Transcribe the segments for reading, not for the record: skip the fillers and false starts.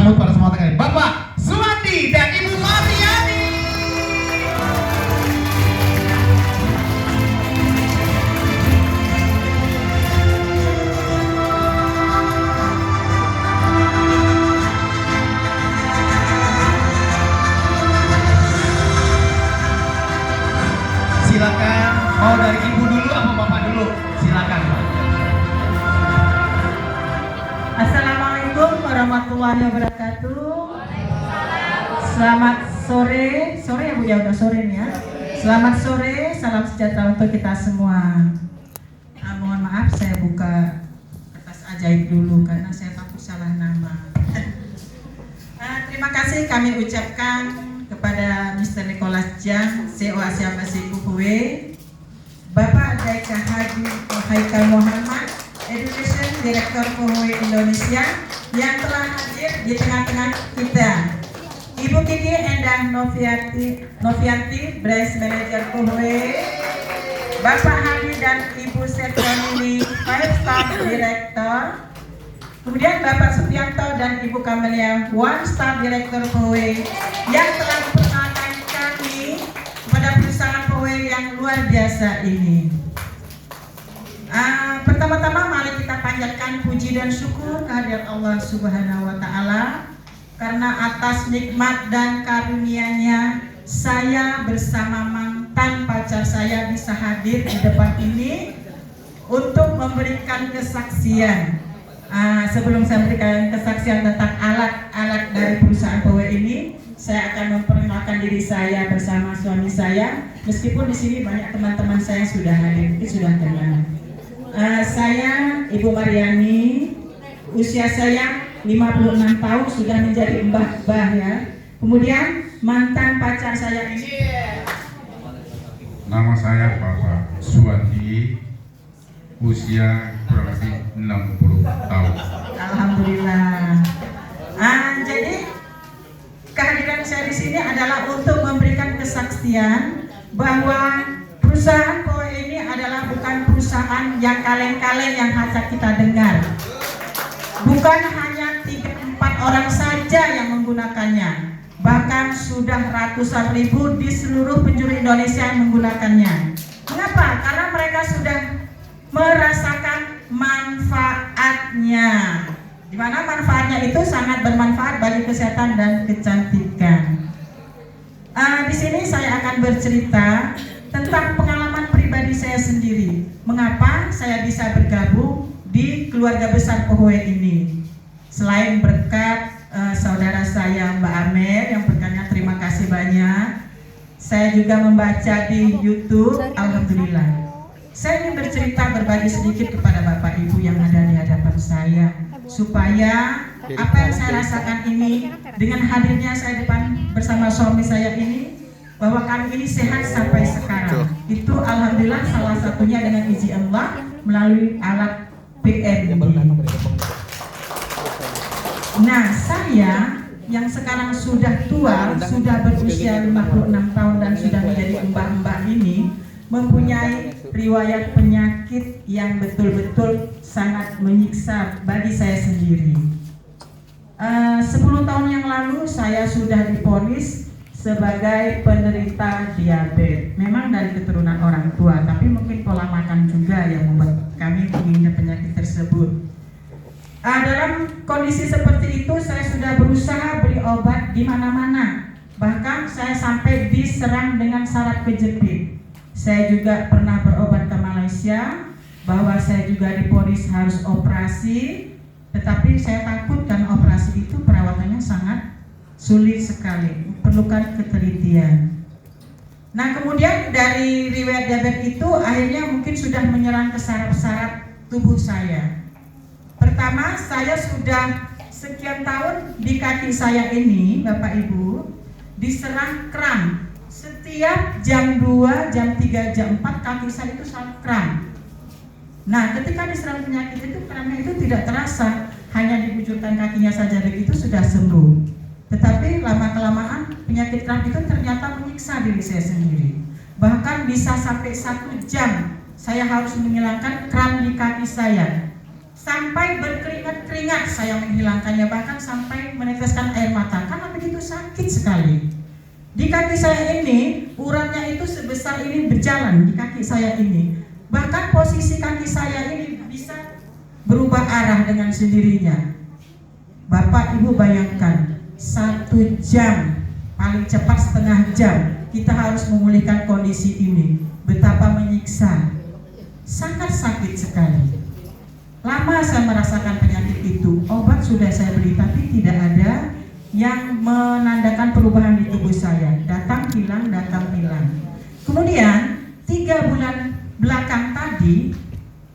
sambut pada semua kalian Bapak Suwandi dan Ibu Mariani. Silakan, mau dari Ibu dulu atau Bapak dulu? Silakan Pak. Assalamualaikum warahmatullahi wabarakatuh. Selamat sore ya Bu ya, udah sore nih ya. Selamat sore, salam sejahtera untuk kita semua. Mohon maaf saya buka kertas ajaib dulu karena saya takut salah nama. Terima kasih kami ucapkan kepada Mr. Nicholas Jiang, CEO Asia Pasifik Huawei, Bapak Daika Haji Haikal Muhammad, Education Director Huawei Indonesia yang telah hadir di tengah-tengah kita, Ibu Kiki Endang Novianti, Branch Manager Huawei, Bapak Hadi dan Ibu Setronini, 5-star Director, kemudian Bapak Supianto dan Ibu Kamelia, 1-star Director Huawei yang telah memperkenalkan kami kepada perusahaan Huawei yang luar biasa ini. Pertama-tama mari kita panjatkan puji dan syukur kehadirat Allah Subhanahu wa Ta'ala, karena atas nikmat dan karunia-Nya saya bersama mantan pacar saya bisa hadir di depan ini untuk memberikan kesaksian. Sebelum saya memberikan kesaksian tentang alat-alat dari perusahaan Huawei ini, saya akan memperkenalkan diri saya bersama suami saya. Meskipun di sini banyak teman-teman saya sudah hadir, mungkin sudah kenal. Saya Ibu Mariani, usia saya 56 tahun, sudah menjadi mbah ya. Kemudian mantan pacar saya ini, nama saya Bapak Suwandi, usia kurang lebih 60 tahun. Alhamdulillah. Jadi kehadiran saya di sini adalah untuk memberikan kesaksian bahwa perusahaan Huawei ini adalah bukan perusahaan yang kaleng-kaleng yang hanya kita dengar. Bukan hanya 3-4 orang saja yang menggunakannya, bahkan sudah ratusan ribu di seluruh penjuru Indonesia yang menggunakannya. Mengapa? Karena mereka sudah merasakan manfaatnya, di mana manfaatnya itu sangat bermanfaat bagi kesehatan dan kecantikan. Di sini saya akan bercerita tentang pengalaman pribadi saya sendiri. Mengapa saya bisa bergabung di keluarga besar Huawei ini? Selain berkat saudara saya Mbak Amer yang berkatnya terima kasih banyak, saya juga membaca di YouTube. Alhamdulillah. Saya ingin bercerita, berbagi sedikit kepada Bapak Ibu yang ada di hadapan saya, supaya apa yang saya rasakan ini dengan hadirnya saya depan bersama suami saya ini, bahwa kami ini sehat sampai sekarang. Itu alhamdulillah salah satunya dengan izin Allah melalui alat PMD. Nah, saya yang sekarang sudah tua, sudah berusia 56 tahun dan sudah menjadi mbah-mbah ini, mempunyai riwayat penyakit yang betul-betul sangat menyiksa bagi saya sendiri. 10 tahun yang lalu saya sudah divonis sebagai penderita diabetes. Memang dari keturunan orang tua, tapi mungkin pola makan juga yang membuat kami mengidap penyakit tersebut. Dalam kondisi seperti itu saya sudah berusaha beli obat di mana-mana. Bahkan saya sampai diserang dengan saraf kejepit. Saya juga pernah berobat ke Malaysia, bahwa saya juga divonis harus operasi, tetapi saya takut karena operasi itu perawatannya sangat sulit sekali, perlukan ketelitian. Nah, kemudian dari riwayat diabetes itu akhirnya mungkin sudah menyerang ke saraf-saraf tubuh saya. Pertama, saya sudah sekian tahun di kaki saya ini, Bapak Ibu, diserang kram. Setiap jam 2, jam 3, jam 4 kaki saya itu selalu kram. Nah, ketika diserang penyakit itu, kramnya itu tidak terasa, hanya dibujurkan kakinya saja begitu sudah sembuh. Tetapi lama-kelamaan penyakit kram itu ternyata menyiksa diri saya sendiri. Bahkan bisa sampai 1 jam saya harus menghilangkan kram di kaki saya. sampai berkeringat-keringat saya menghilangkannya, bahkan sampai meneteskan air mata karena begitu sakit sekali. Di kaki saya ini uratnya itu sebesar ini berjalan di kaki saya ini, bahkan posisi kaki saya ini bisa berubah arah dengan sendirinya. Bapak Ibu bayangkan 1 jam, paling cepat setengah jam kita harus memulihkan kondisi ini. Betapa menyiksa, sangat sakit sekali. Lama saya merasakan penyakit itu. Obat sudah saya beli tapi tidak ada yang menandakan perubahan di tubuh saya. Datang hilang, datang hilang. Kemudian 3 bulan belakang tadi,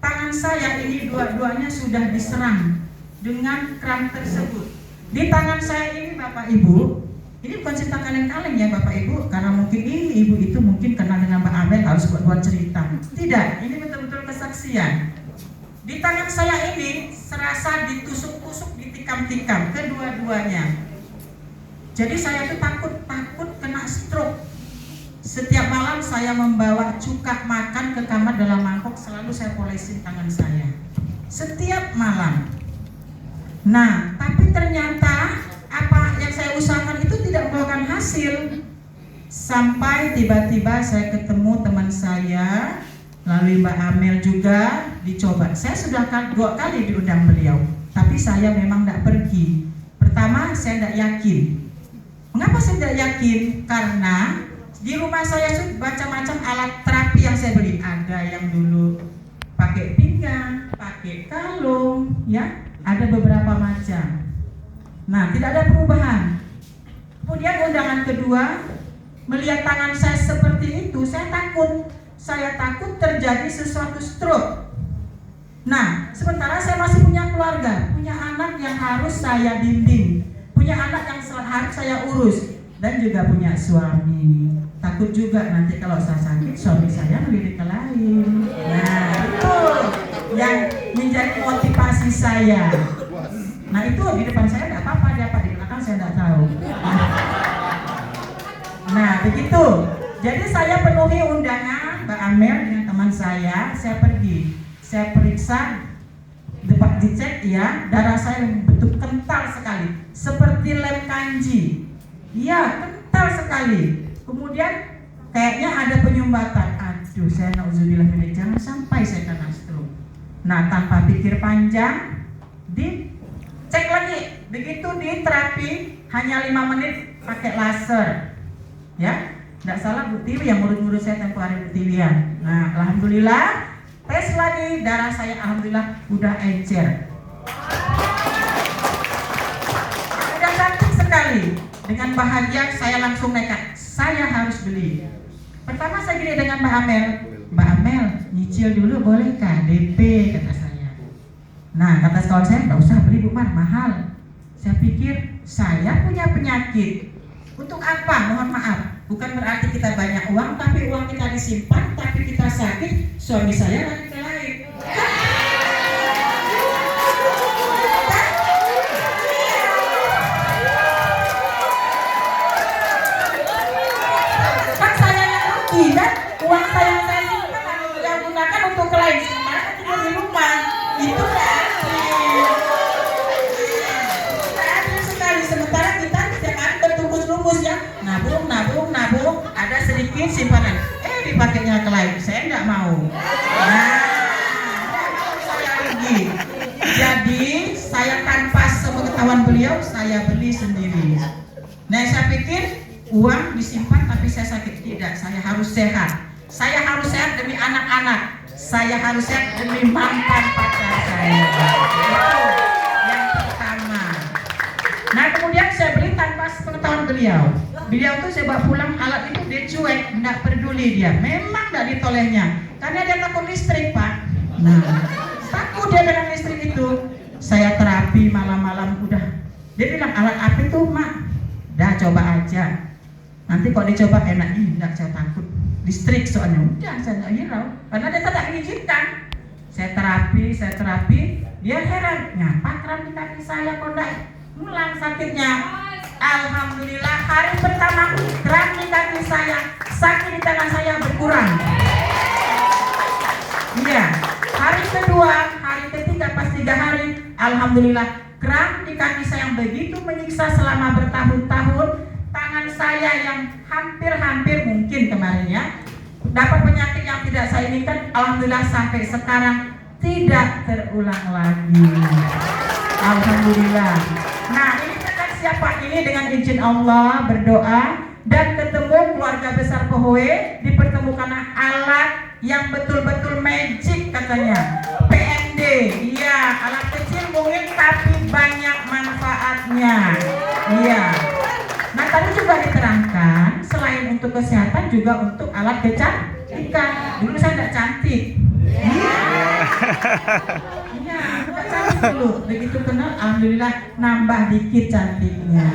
tangan saya ini dua-duanya sudah diserang dengan kram tersebut. Di tangan saya ini Bapak Ibu, ini bukan cerita kaleng-kaleng ya Bapak Ibu, karena mungkin ini ibu itu mungkin kenal dengan Mbak Amel harus buat cerita. Tidak, ini betul-betul kesaksian. Di tangan saya ini serasa ditusuk-tusuk, ditikam-tikam kedua-duanya. Jadi saya itu takut kena stroke. Setiap malam saya membawa cuka makan ke kamar dalam mangkok, selalu saya polesin tangan saya setiap malam. Nah, tapi ternyata apa yang saya usahakan itu tidak membuahkan hasil. Sampai tiba-tiba saya ketemu teman saya, lalu Mbak Amel juga dicoba. Saya sudah 2 kali diundang beliau, tapi saya memang tidak pergi. Pertama, saya tidak yakin. Mengapa saya tidak yakin? Karena di rumah saya sudah macam-macam alat terapi yang saya beli. Ada yang dulu pakai pinggang, pakai kalung, ya, ada beberapa macam. Nah, tidak ada perubahan. Kemudian undangan kedua, melihat tangan saya seperti itu, saya takut. Saya takut terjadi sesuatu stroke. Nah, sementara saya masih punya keluarga, punya anak yang harus saya bimbing, punya anak yang harus saya urus, dan juga punya suami. Takut juga nanti kalau saya sakit, suami saya melirik ke lain. Nah, itu yang menjadi motivasi saya. Nah, itu di depan saya tidak apa-apa, di belakang saya tidak tahu. Nah, begitu. Jadi saya penuhi undangan Mbak Amel dengan teman saya pergi, saya periksa, dicek ya, darah saya betul kental sekali, seperti lem kanji, iya kental sekali. Kemudian kayaknya ada penyumbatan, aduh saya nauzubillah min, jangan sampai saya kena stroke. Nah, tanpa pikir panjang, dicek lagi, begitu di terapi hanya 5 menit pakai laser, ya. Tidak salah Bu Tiwi yang ngurus saya tempoh hari Bu Tiwi ya. Nah, alhamdulillah tes lagi, darah saya alhamdulillah udah encer. Udah cantik sekali. Dengan bahagia saya langsung nekat, saya harus beli. Pertama saya gini dengan Mbak Amel, Mbak Amel nyicil dulu bolehkah, DP kata saya. Nah, kata kawan saya, nggak usah beli Bu Mar, mahal. Saya pikir saya punya penyakit. Untuk apa? Mohon maaf. Bukan berarti kita banyak uang, tapi uang kita disimpan, tapi kita sakit, suami saya lagi ke lain. Kan saya yang rugi kan? Uang saya yang saya simpan yang gunakan untuk ke lain, sementara tidur di rumah. Itu berarti sekali. Sementara kita setiap hari bertungkus-tungkus ya, nabung, ada sedikit simpanan, dipakainya ke lain, saya enggak mau. Nah, saya rugi. Jadi saya tanpa sepengetahuan beliau, saya beli sendiri. Nah, saya pikir uang disimpan tapi saya sakit, tidak. Saya harus sehat. Saya harus sehat demi anak-anak. Saya harus sehat demi mantan pacar saya. Itu yang pertama. Nah, kemudian saya beli tanpa sepengetahuan beliau. Beliau tuh saya bawa pulang, alat itu dia cuek, tidak peduli dia. Memang tidak ditolehnya, karena dia takut listrik Pak. Nah, takut dia dengan listrik itu. Saya terapi malam-malam udah. Dia bilang, alat apa itu Mak? Dah coba aja. Nanti kalau dicoba enak, enggak, saya takut listrik soalnya. Udah, saya tidak hirau, karena dia tidak mengizinkan. Saya terapi, dia heran, ngapa kram di kaki saya kok enggak mulang sakitnya. Alhamdulillah hari pertama kram di kaki saya, sakit di tangan saya berkurang. Iya, hari kedua, hari ketiga pas 3 hari, alhamdulillah kram di kaki saya yang begitu menyiksa selama bertahun-tahun, tangan saya yang hampir mungkin kemarin ya dapat penyakit yang tidak saya inginkan, alhamdulillah sampai sekarang tidak terulang lagi. Alhamdulillah. Nah, ini kan siapa ini dengan izin Allah berdoa dan ketemu keluarga besar Pohoe, dipertemukan alat yang betul-betul magic katanya. PMD, iya, alat kecil mungkin tapi banyak manfaatnya. Iya. Nah, tadi juga diterangkan selain untuk kesehatan juga untuk alat kecantikan. Dulu saya tidak cantik. Iya, tidak cantik dulu. Begitu kenal, alhamdulillah nambah dikit cantiknya.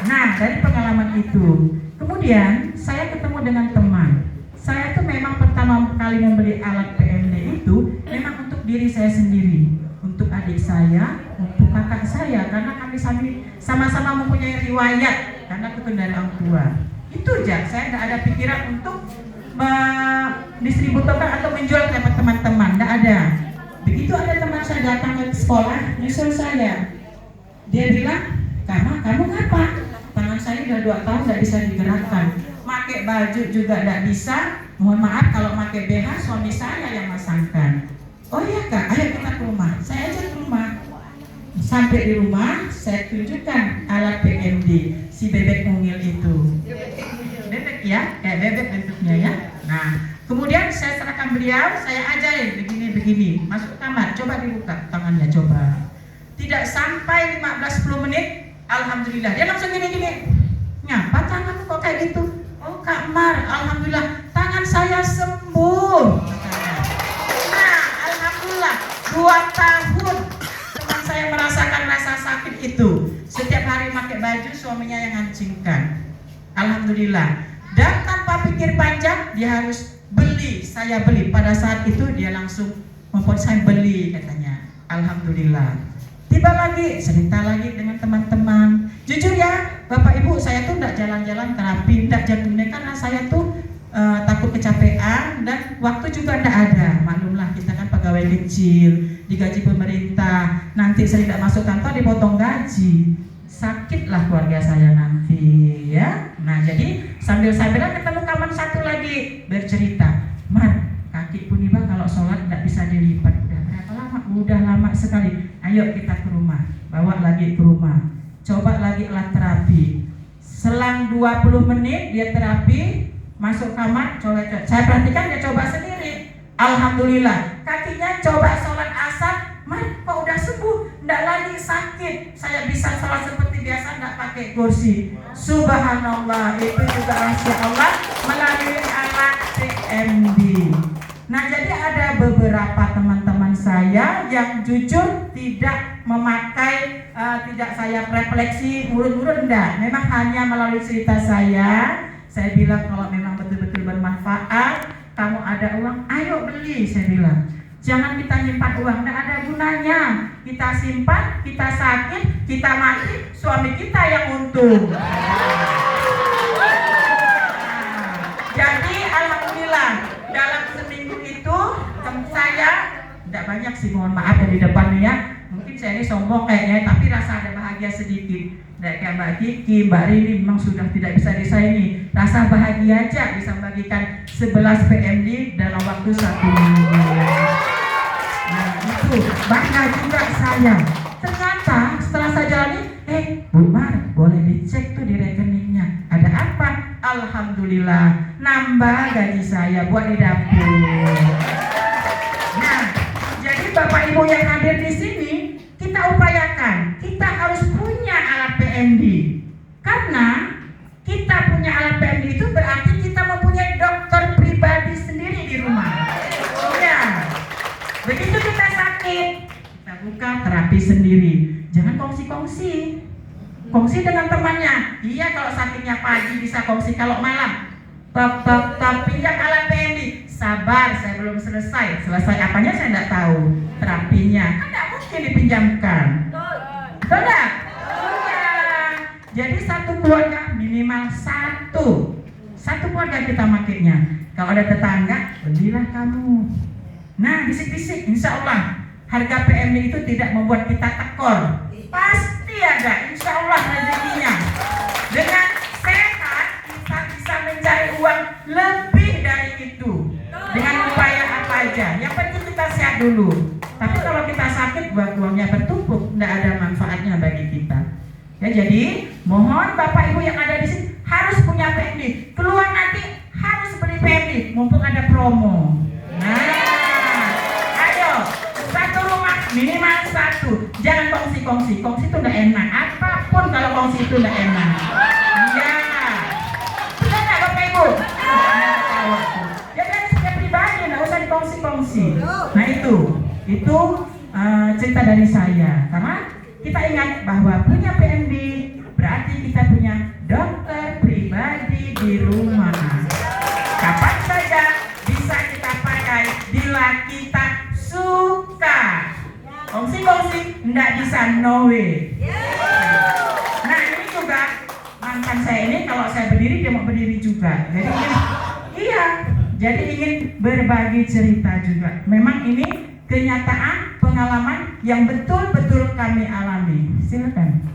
Nah, dari pengalaman itu, kemudian saya ketemu dengan teman. Saya tuh memang pertama kali membeli alat PMD itu memang untuk diri saya sendiri, untuk adik saya, untuk kakak saya, karena kami sama-sama mempunyai riwayat karena ketemu dari orang tua. Itu aja, saya tidak ada pikiran untuk mendistributorkan atau menjual ke teman-teman, tidak ada. Begitu ada teman saya datang ke sekolah, nyusul saya. Dia bilang, kamu ngapa? Tangan saya udah 2 tahun tidak bisa digerakkan. Pakai baju juga tidak bisa. Mohon maaf kalau pakai BH suami saya yang masangkan. Oh iya kak, ayo kita ke rumah. Saya ajak ke rumah. Sampai di rumah, saya tunjukkan alat PMD, si bebek mungil itu. Bebek ya, bebek bentuknya ya. Nah, kemudian saya serahkan beliau, saya ajarin begini. Masuk kamar, coba dibuka tangannya, coba. Tidak sampai 15-10 menit, alhamdulillah. Dia langsung gini. Ngapa tanganmu kok kayak gitu? Oh Kak Mar, alhamdulillah tangan saya sembuh. Nah, alhamdulillah 2 tahun teman saya merasakan rasa sakit itu. Setiap hari pakai baju suaminya yang hancingkan. Alhamdulillah. Dan tanpa pikir panjang dia harus beli. Saya beli. Pada saat itu dia langsung membuat saya beli katanya. Alhamdulillah. Tiba lagi, cerita lagi dengan teman-teman. Jujur ya, Bapak Ibu, saya tuh tidak jalan-jalan terapi, tidak jalan karena saya tuh takut kecapean dan waktu juga tidak ada. Maklumlah kita kan pegawai kecil, digaji pemerintah, nanti saya tidak masuk kantor dipotong gaji, sakitlah keluarga saya nanti ya. Nah jadi sambil-sambilan ketemu kawan satu lagi bercerita, Mar, kaki Puniba kalau sholat tidak bisa dilipat. Udah lama sekali. Ayo kita ke rumah. Bawa lagi ke rumah. Coba lagi alat terapi. Selang 20 menit dia terapi, masuk kamar, coba. Saya perhatikan dia coba sendiri. Alhamdulillah. Kakinya coba sholat asar, Mar, kok udah sembuh, enggak lagi sakit. Saya bisa sholat seperti biasa, enggak pakai kursi. Subhanallah, itu juga rahasia Allah melalui alat PMD. Nah, jadi ada beberapa teman-teman saya yang jujur tidak memakai, tidak saya refleksi urut-urut, enggak. Memang hanya melalui cerita saya bilang kalau memang betul-betul bermanfaat, kamu ada uang, ayo beli, saya bilang. Jangan kita nyimpan uang, enggak ada gunanya. Kita simpan, kita sakit, kita mati, suami kita yang untung. Jadi alhamdulillah dalam seminggu itu saya tidak banyak sih, mohon maaf dari depan ya. Mungkin saya ini sombong kayaknya, tapi rasa ada bahagia sedikit. Tidak kayak Mbak Kiki, Mbak Rini memang sudah tidak bisa disaingi. Rasa bahagia aja bisa membagikan 11 PMD dalam waktu 1 minggu. Nah itu bangga juga saya. Ternyata setelah saya jalani, Bu Mar, boleh dicek tuh di rekeningnya. Ada apa? Alhamdulillah, nambah gaji saya buat di dapur. Nah, jadi Bapak Ibu yang hadir di sini, kita upayakan, kita harus punya alat PMD. Karena kita punya alat PMD itu berarti kita mempunyai dokter pribadi sendiri di rumah. Ya, begitu kita sakit, kita buka terapi sendiri. Jangan kongsi-kongsi. Kongsi dengan temannya. Iya, kalau sakitnya pagi bisa kongsi, kalau malam pinjam alat PMD. Sabar, saya belum selesai. Selesai apanya saya tidak tahu. Terapinya kan tidak mungkin dipinjamkan. Betul tidak? Iya. Jadi satu keluarga minimal satu keluarga kita makainya. Kalau ada tetangga, belilah kamu. Nah, bisik-bisik, insya Allah harga PMI itu tidak membuat kita tekor. Pasti ada, insya Allah rezekinya. Dengan sehat kita bisa mencari uang lebih dari itu. Dengan upaya apa aja. Yang penting kita sehat dulu. Tapi kalau kita sakit, uangnya bertumpuk, tidak ada manfaatnya bagi kita. Ya, jadi mohon Bapak Ibu yang ada di sini harus punya PMI. Keluar nanti harus beli PMI, mumpung ada promo. Nah, ayo satu rumah minimal satu. Jangan kongsi-kongsi. Kongsi itu tidak enak. Apapun kalau kongsi itu tidak enak. Iya. Benar nggak Bapak Ibu? Jadi harus punya pribadi, nggak usah dikongsi-kongsi. Nah itu cerita dari saya. Karena kita ingat bahwa punya PMB berarti kita punya dokter pribadi di rumah. Kapan saja bisa kita pakai bila kita suka. Kongsi-kongsi nggak bisa, no way. Nah ini juga mantan saya ini kalau saya berdiri dia mau berdiri juga. Jadi jadi ingin berbagi cerita juga. Memang ini kenyataan pengalaman yang betul-betul kami alami. Silakan.